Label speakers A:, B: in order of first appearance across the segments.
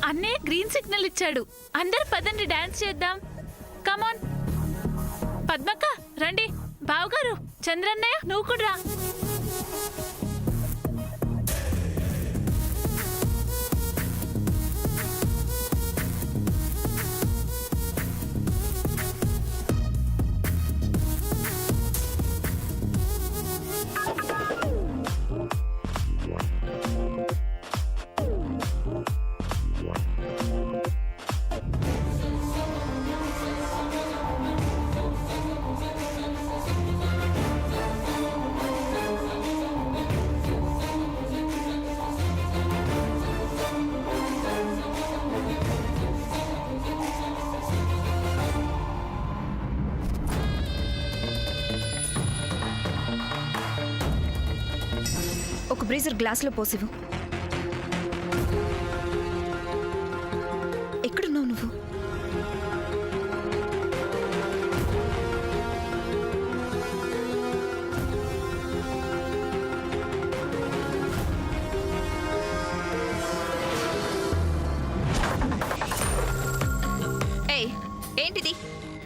A: అన్నయ్య green signal ఇచ్చాడు. అందరు పదండి డాన్స్ చేద్దాం. కమాన్ పద్మక్క రండి. బావగారు చంద్రన్నయ్య నువ్వు కూడా రా.
B: ఒక బ్రీజర్ గ్లాస్లో పోసివు. ఎక్కడున్నావు నువ్వు? ఏయ్ ఏంటిది?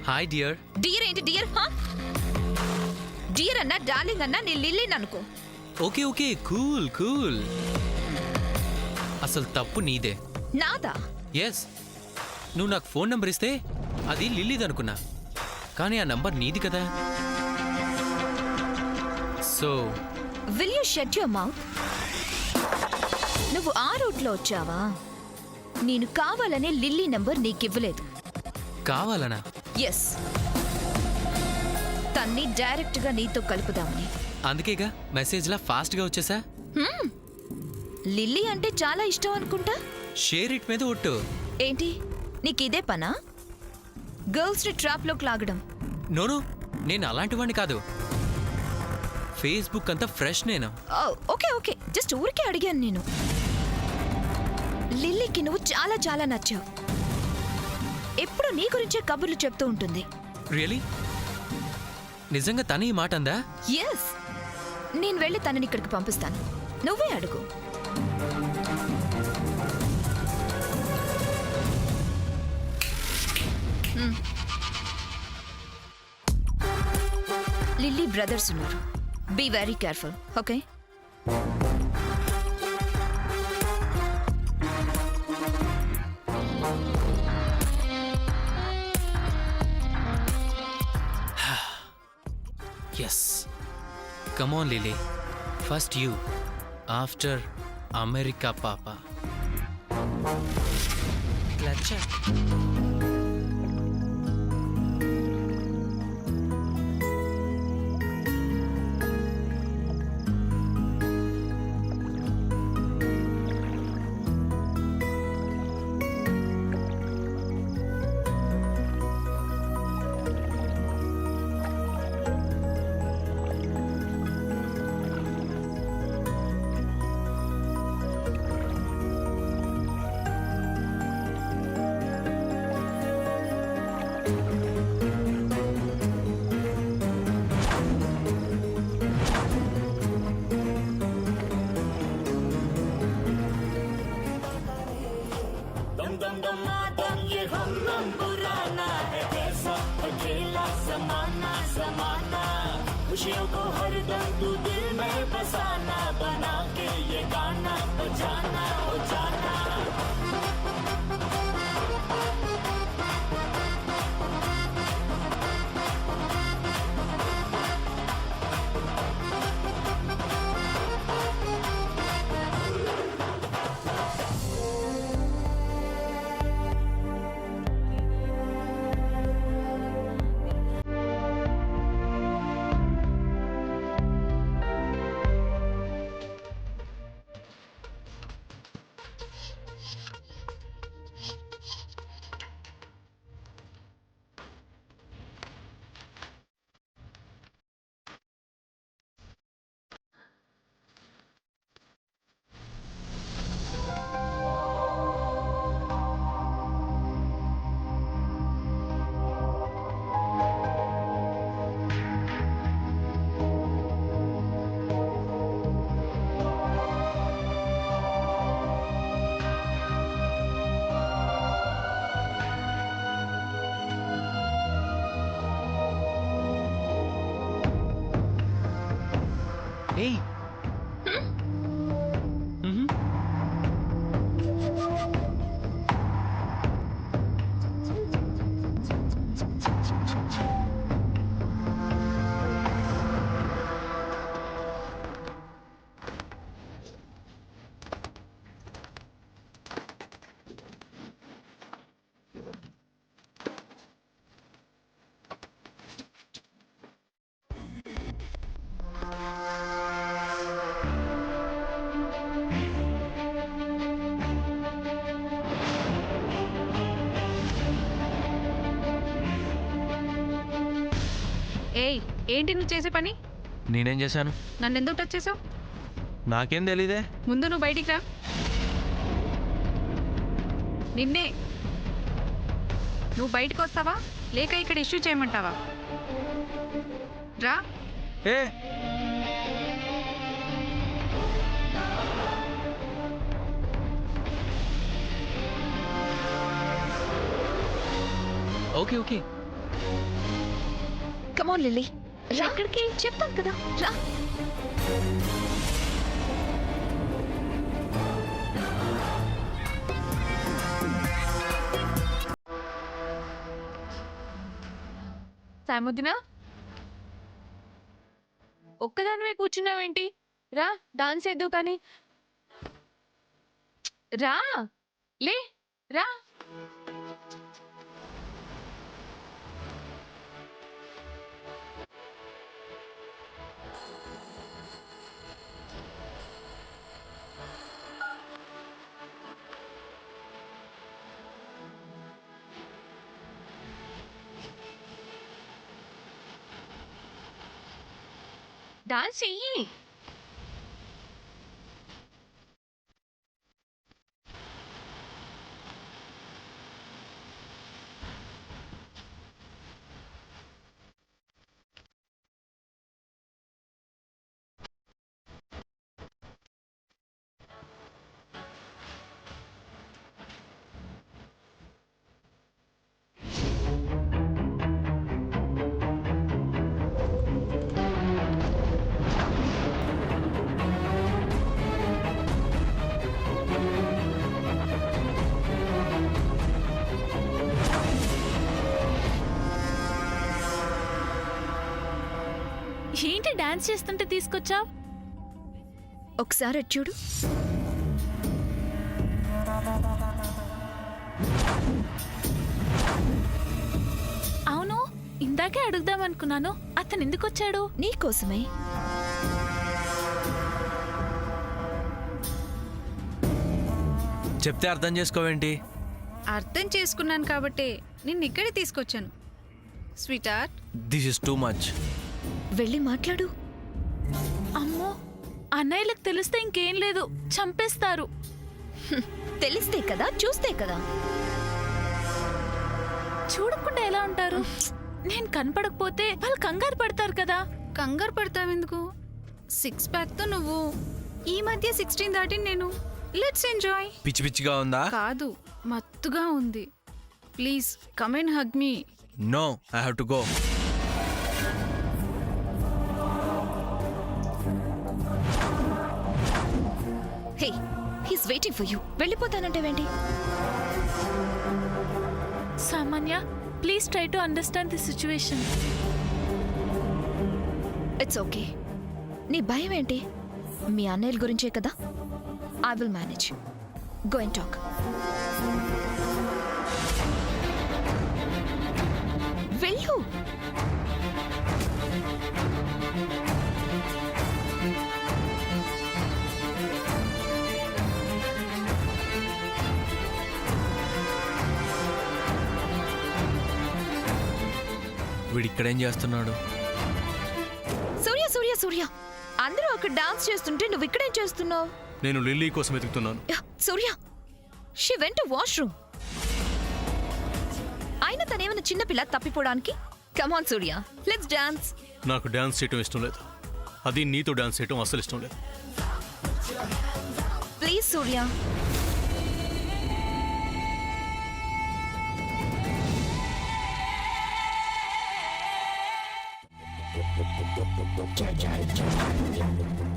C: Hi dear.
B: డియర్ ఏంటి డియర్? డియర్ అన్నా డార్లింగ్ అన్నా నీ లిల్లీని అనుకో.
C: Okay okay cool cool. అసలు తప్పు నీదే.
B: నాదా?
C: ఎస్, నువ్వు నాకు ఫోన్ నంబర్ ఇస్తే అది లిల్లీది అనుకున్నా, కానీ ఆ నంబర్ నీది కదా. So
B: will you shut your mouth? నువ్వు ఆ రూట్లో వచ్చావా? నేను కావాలనే లిల్లీ నంబర్ నీకివ్వలేదు.
C: కావాలనా?
B: ఎస్, తన్ని డైరెక్ట్ గా నీతో కలుపుదామని.
C: అందుకేగా మెసేజ్లా ఫాస్ట్గా వచ్చేసా.
B: లిల్లీ అంటే చాలా ఇష్టం అనుకుంటా.
C: షేర్ ఇట్ మీద ఒట్టు.
B: ఏంటి నీకిదే పనా? గర్ల్స్ ని ట్రాప్ లోకి లాగడం?
C: నోను, నేను అలాంటి వాడిని కాదు. ఫేస్బుక్ అంతా ఫ్రెష్ నేను.
B: ఓకే ఓకే, జస్ట్ ఊరికే అడిగాను నేను. లిల్లీకి నువ్వు చాలా చాలా నచ్చావు. ఎప్పుడు నీ గురించే కబుర్లు చెప్తూ ఉంటుంది.
C: రియలీ? నిజంగా తన ఈ మాట అందా?
B: ఎస్, నేను వెళ్ళి తనని ఇక్కడికి పంపిస్తాను. నువ్వే అడుగు. లిల్లీ బ్రదర్స్ ఉన్నారు. Be very careful, okay?
C: Yes. Come on, Lily. First you, after America, Papa. Clutch.
D: खुशियों को हर दम तू दिल में बसाना, बना के ये गाना बजाना हो जाना।
C: ఏయ్ మ్హూ.
E: ఏయ్ ఏంటి నువ్వు చేసే పని?
C: నేనేం చేశాను?
E: నన్ను ఎందుకు టచ్ చేసావు?
C: నాకేం తెలీదే.
E: ముందు నువ్వు బయటికి రా. నిన్నే. నువ్వు బయటకు వస్తావా లేక ఇక్కడ ఇష్యూ చేయమంటావా? రా.
C: ఏ ఓకే ఓకే.
B: కమాన్ లిల్లీ, రా. ఎక్కడికి చెప్తాను కదా, రా.
E: సాముదినా, ఒక్కదానివే కూర్చున్నావేంటి? రా డాన్స్ చేద్దాం కానీ. రా లే రా. డాన్స్ చెయ్యి.
A: ఏంటి డాన్స్ చేస్తుంటే తీసుకొచ్చావు?
B: ఒకసారి అటు చూడు.
A: అవును, ఇందాకే అడుగుదాం అనుకున్నాను, అతను ఎందుకు వచ్చాడు?
B: నీకోసమే.
C: చెప్తే అర్థం చేసుకోవేంటి?
E: అర్థం చేసుకున్నాను కాబట్టే నిన్ను ఇక్కడే తీసుకొచ్చాను. Sweet heart,
C: this is too much.
B: వెళ్ళి మాట్లాడు.
A: అమ్మో, అన్నయ్యలకు తెలిస్తే ఇంకేం లేదు, చంపేస్తారు.
B: తెలిస్తే కదా, చూస్తే కదా.
A: చూడకుండా ఎలా ఉంటారు? నేను కనపడకపోతే వాళ్ళు కంగారు పడతారు కదా.
E: కంగారు పడతావెందుకు? 6 ప్యాక్ తో నువ్వు. ఈ మధ్య 16 దాటి నేను. Let's enjoy.
C: పిచ్చి పిచ్చిగా ఉందా?
E: కాదు, మత్తుగా ఉంది. Please come and hug me.
C: No, I have to go.
B: Hey, he's waiting for you. వెళ్ళిపోతానంటావేంటి?
A: Samanya, please try to understand the situation.
B: It's okay. నీ భయం ఏంటి? మీ అన్నయ్యల గురించే కదా. I will manage. Go and talk. వెళ్ళు.
C: వీడు ఇక్కడేం చేస్తున్నాడు?
B: సూర్య సూర్య సూర్య, అందరూ అక్కడ డాన్స్ చేస్తుంటే నువ్వు ఇక్కడేం చేస్తున్నావు?
F: నేను లిల్లీ కోసం వెతుకుతున్నాను.
B: Surya, she went to washroom. అయినా తనేమైనా చిన్నపిల్ల తప్పిపోవడానికి? Come on Surya, let's dance.
F: నాకు డాన్స్ చేయటం ఇష్టం లేదు. అది నీతో డాన్స్ చేయటం అస్సలు ఇష్టం లేదు.
B: ప్లీజ్ సూర్య.
D: जय जय जय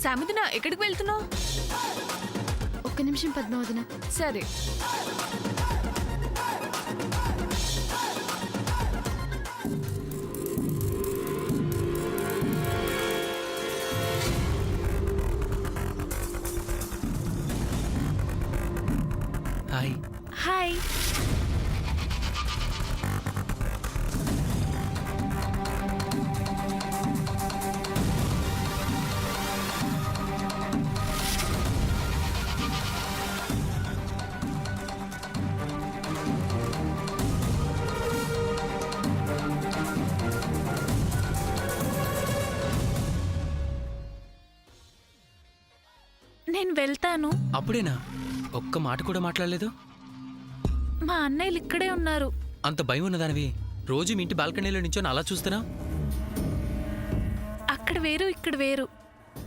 E: సామిదిన ఎక్కడికి వెళ్తున్నావు?
B: ఒక్క నిమిషం పద్మావదిన.
E: సరే.
C: హాయ్.
A: హాయ్. నేను వెళ్తాను.
C: అప్పుడేనా? ఒక్క మాట కూడా మాట్లాడలేదు.
A: మా అన్నయ్యలు ఇక్కడే ఉన్నారు.
C: అంత భయం ఉన్నదానివి రోజు మీ ఇంటి బాల్కనీలో నుంచో అలా చూస్తున్నా.
A: అక్కడ వేరు, ఇక్కడ వేరు.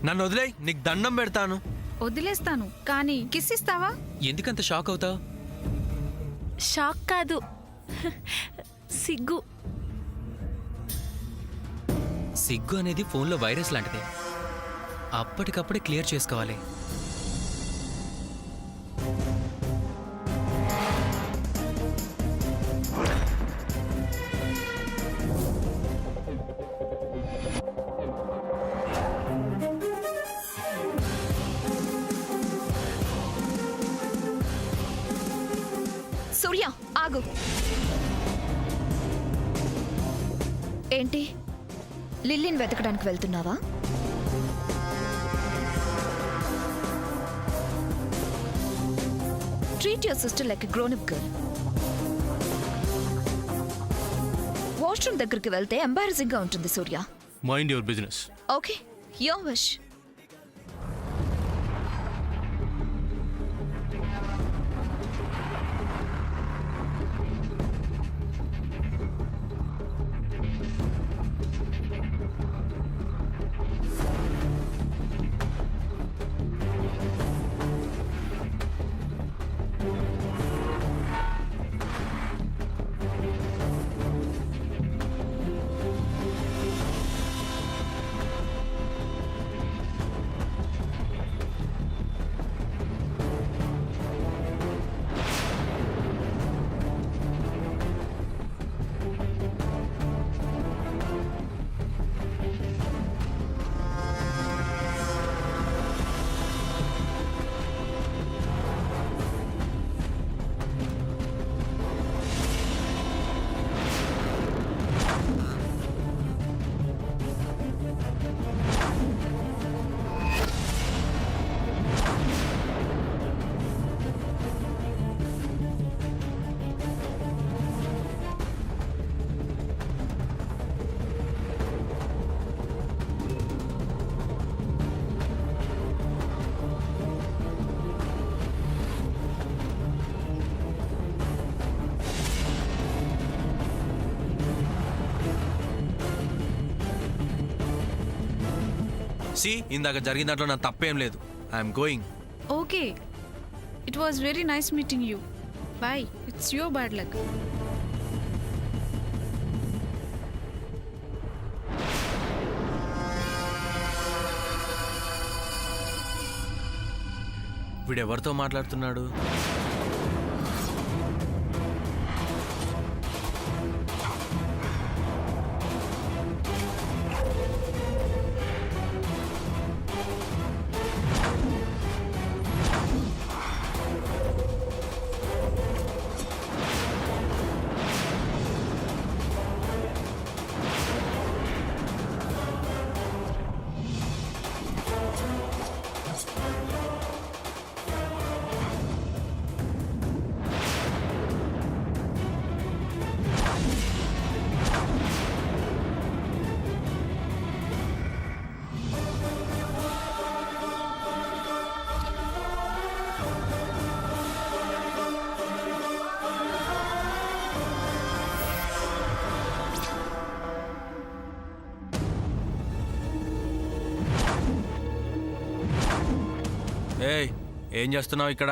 C: నన్ను వదిలే, నీకు దండం పెడతాను.
E: వదిలేస్తాను, కానీ కిస్ ఇస్తావా?
C: ఎందుకంత షాక్ అవుతావు?
A: షాక్ కాదు, సిగ్గు.
C: సిగ్గు అనేది ఫోన్లో వైరస్ లాంటిది. అప్పటికప్పుడే క్లియర్ చేసుకోవాలి.
B: సూర్య ఆగు. ఏంటి, లిల్లీని వెతకడానికి వెళ్తున్నావా? Treat your sister like a grown up girl. Washroom దగ్గరికి వెళ్తే ఎంబారసింగ్ గా ఉంటుంది Surya.
F: Mind your business.
B: Okay, your wish.
C: ఇందాక జరిగిన దాంట్లో నా తప్పేం లేదు. I'm going.
E: Okay, it was very nice meeting you. Bye. It's your bad luck.
C: వీడెవరితో మాట్లాడుతున్నాడు?
G: ఏం చేస్తున్నావు ఇక్కడ?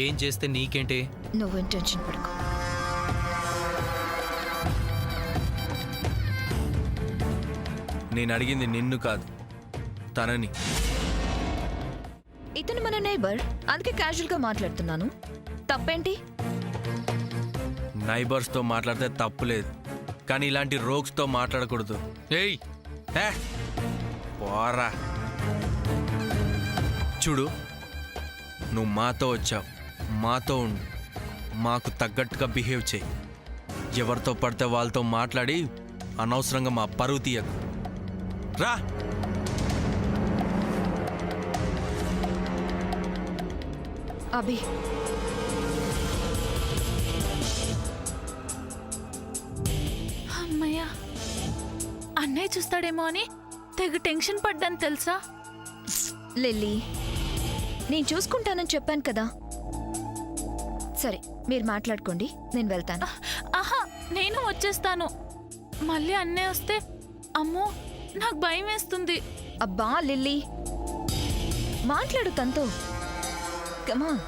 C: ఏం చేస్తే నీకేంటి?
B: నువ్వు టెన్షన్ పడుకో.
G: నేను అడిగింది నిన్ను కాదు, తనని.
B: ఇతను మన నైబర్, అందుకే క్యాజువల్గా మాట్లాడుతున్నాను. తప్పేంటి?
G: నైబర్స్తో మాట్లాడితే తప్పులేదు, కానీ ఇలాంటి రోగ్స్తో మాట్లాడకూడదు.
C: ఏయ్
G: ఏ, పోరా. చూడు, నువ్వు మాతో వచ్చావు, మాతో ఉండు, మాకు తగ్గట్టుగా బిహేవ్ చేయి. ఎవరితో పడితే వాళ్ళతో మాట్లాడి అనవసరంగా మా పరువు తీయకు. రా.
B: అభి,
A: అమ్మయ్యా, అన్నయ్య చూస్తాడేమో అని తెగ టెన్షన్ పడ్డాను తెలుసా.
B: లిల్లీ, నేను చూసుకుంటానని చెప్పాను కదా. సరే, మీరు మాట్లాడుకోండి, నేను వెళ్తాను.
A: ఆహా, నేను వచ్చేస్తాను. మళ్ళీ అన్నయ్య వస్తే అమ్మో నాకు భయం వేస్తుంది.
B: అబ్బా లిల్లీ, మాట్లాడు తనతో. కమాన్.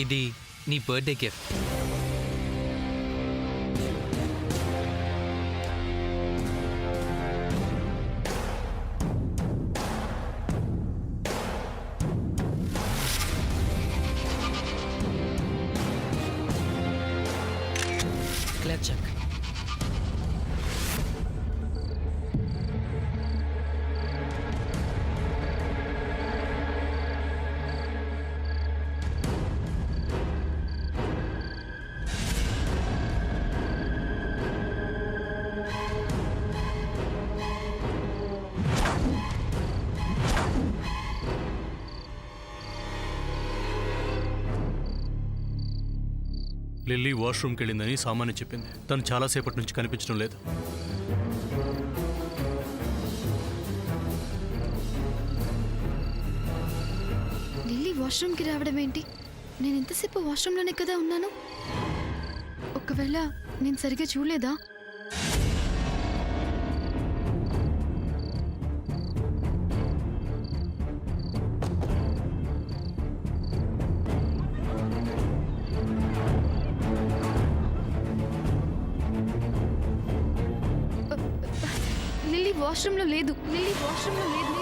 C: ఇది నీ బర్త్డే గిఫ్ట్. Klatschak.
F: లిల్లీ వాష్రూమ్కి వెళ్ళిందని సామాన్య చెప్పింది. తను చాలాసేపటి నుంచి కనిపించడం లేదు.
E: లిల్లీ వాష్రూమ్కి రావడం ఏంటి? నేను ఎంతసేపు వాష్రూమ్లోనే కదా ఉన్నాను. ఒకవేళ నేను సరిగ్గా చూడలేదా? లిల్లీ వాష్రూమ్లో లేదు. లిల్లీ వాష్రూమ్లో లేదు.